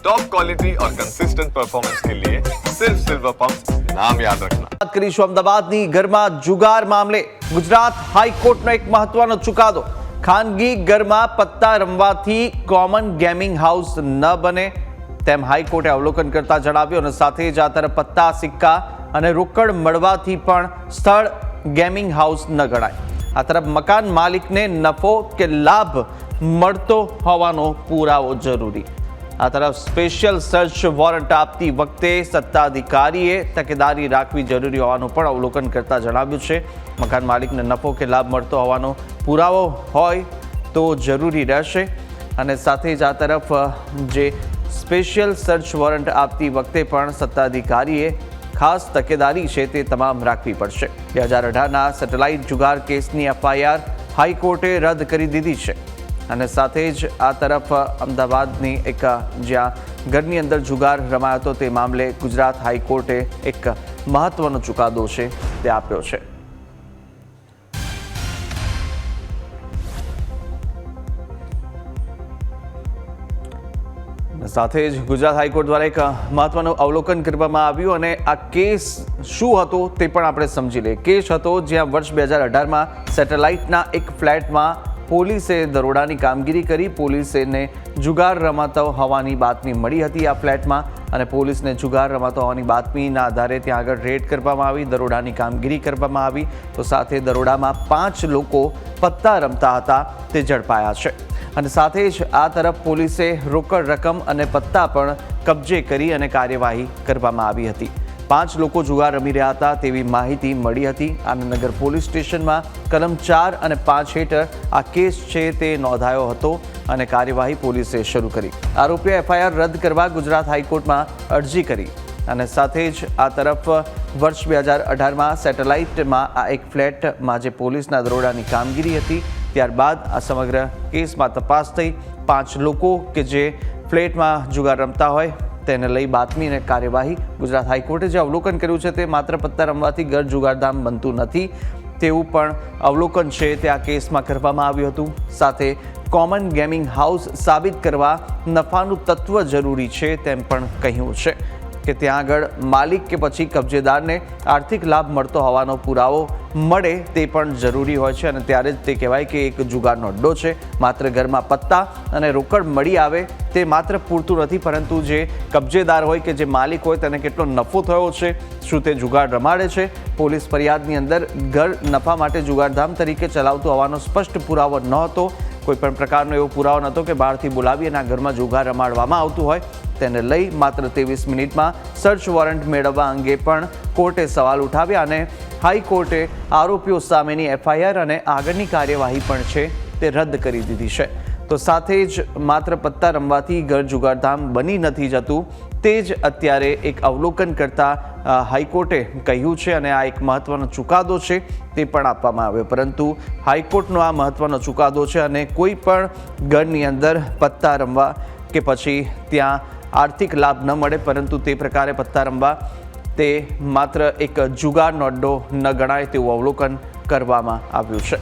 Top quality और consistent performance के लिए सिर्फ सिल्वर पंप नाम याद रखना। વાત કરીશું અમદાવાદની ઘરમાં જુગાર મામલે ગુજરાત હાઈકોર્ટનો એક મહત્વનો ચુકાદો। ખાનગી ઘરમાં પત્તા રમવાથી કોમન ગેમિંગ હાઉસ ન બને તેમ હાઈકોર્ટે અવલોકન કરતા જણાવ્યું અને સાથે જ આ તરફ પત્તા સિક્કા અને રોકડ મળવાથી પણ સ્થળ ગેમિંગ હાઉસ ન ગણાય। આ તરફ મકાન માલિકને નફો કે લાભ મળતો હોવાનો પુરાવો જરૂરી। આ તરફ સ્પેશિયલ સર્ચ વોરંટ આપતી વખતે સત્તાધિકારીએ તકેદારી રાખવી જરૂરી હોવાનું પણ અવલોકન કરતા જણાવ્યું છે। મકાન માલિકને નફો કે લાભ મળતો હોવાનો પુરાવો હોય તો જરૂરી રહેશે અને સાથે જ આ તરફ જે સ્પેશિયલ સર્ચ વોરંટ આપતી વખતે પણ સત્તાધિકારીએ ખાસ તકેદારી છે તે તમામ રાખવી પડશે। 2018ના સેટેલાઇટ જુગાર કેસની એફઆઈઆર હાઈકોર્ટે રદ કરી દીધી છે અને સાથે જ આ તરફ અમદાવાદની એક જ્યાં ઘરની અંદર જુગાર રમાયો હતો તે મામલે ગુજરાત હાઈકોર્ટે એક મહત્વનો ચુકાદો છે તે આપ્યો છે। સાથે જ ગુજરાત હાઈકોર્ટ દ્વારા એક મહત્વનું અવલોકન કરવામાં આવ્યું અને આ કેસ શું હતો તે પણ આપણે સમજી લઈએ। કેસ હતો જ્યાં વર્ષ 2018માં સેટેલાઇટના એક ફ્લેટમાં પોલીસે દરોડાની કામગીરી કરી। પોલીસને જુગાર રમાતો હોવાની બાતમી મળી હતી આ ફ્લેટમાં અને પોલીસને જુગાર રમાતો હોવાની બાતમીના આધારે ત્યાં આગળ રેડ કરવામાં આવી, દરોડાની કામગીરી કરવામાં આવી તો સાથે દરોડામાં 5 લોકો પત્તા રમતા હતા તે ઝડપાયા છે અને સાથે જ આ તરફ પોલીસે રોકડ રકમ અને પત્તા પણ કબજે કરી અને કાર્યવાહી કરવામાં આવી હતી। 5 લોકો જુગાર રમી રહ્યા હતા તેવી માહિતી મળી હતી। આનંદનગર પોલીસ સ્ટેશનમાં કલમ 4 અને 5 હેઠળ આ કેસ છે તે નોંધાયો હતો અને કાર્યવાહી પોલીસે શરૂ કરી। આરોપીએ એફઆઈઆર રદ કરવા ગુજરાત હાઈકોર્ટમાં અરજી કરી અને સાથે જ આ તરફ વર્ષ 2018માં સેટેલાઇટમાં આ એક ફ્લેટમાં જે પોલીસના દરોડાની કામગીરી હતી ત્યારબાદ આ સમગ્ર કેસમાં તપાસ થઈ। 5 લોકો કે જે ફ્લેટમાં જુગાર રમતા હોય તેને લઈ બાતમી અને કાર્યવાહી ગુજરાત હાઈકોર્ટે જે અવલોકન કર્યું છે તે માત્ર પત્તા રમવાથી ઘર જુગારધામ બનતું નથી તેવું પણ અવલોકન છે તે આ કેસમાં કરવામાં આવ્યું હતું। સાથે કોમન ગેમિંગ હાઉસ સાબિત કરવા નફાનું તત્વ જરૂરી છે તેમ પણ કહ્યું છે કે ત્યાં આગળ માલિક કે પછી કબજેદારને આર્થિક લાભ મળતો હોવાનો પુરાવો મળે તે પણ જરૂરી હોય છે અને ત્યારે જ તે કહેવાય કે એક જુગારનો અડ્ડો છે। માત્ર ઘરમાં પત્તા અને રોકડ મળી આવે તે માત્ર પૂરતું નથી પરંતુ જે કબજેદાર હોય કે જે માલિક હોય તેને કેટલો નફો થયો છે, શું તે જુગાર રમાડે છે। પોલીસ ફરિયાદની અંદર ઘર નફા માટે જુગારધામ તરીકે ચલાવતું હોવાનો સ્પષ્ટ પુરાવો ન હતો। કોઈપણ પ્રકારનો એવો પુરાવો નહોતો કે બહારથી બોલાવી અને આ ઘરમાં જુગાર રમાડવામાં આવતું હોય તેને લઈ માત્ર 23 મિનિટમાં સર્ચ વોરંટ મેળવવા અંગે પણ કોર્ટે સવાલ ઉઠાવ્યા અને હાઈકોર્ટે આરોપીઓ સામેની એફઆઈઆર અને આગળની કાર્યવાહી પણ છે તે રદ કરી દીધી છે। તો સાથે જ માત્ર પત્તા રમવાથી ઘર જુગારધામ બની નથી જતું તે જ અત્યારે એક અવલોકન કરતા હાઈકોર્ટે કહ્યું છે અને આ એક મહત્વનો ચુકાદો છે તે પણ આપવામાં આવ્યો। પરંતુ હાઈકોર્ટનો આ મહત્વનો ચુકાદો છે અને કોઈ પણ ઘરની અંદર પત્તા રમવા કે પછી ત્યાં આર્થિક લાભ ન મળે પરંતુ તે પ્રકારે પત્તા રમવા તે માત્ર એક જુગારનો અડ્ડો ન ગણાય તેવું અવલોકન કરવામાં આવ્યું છે।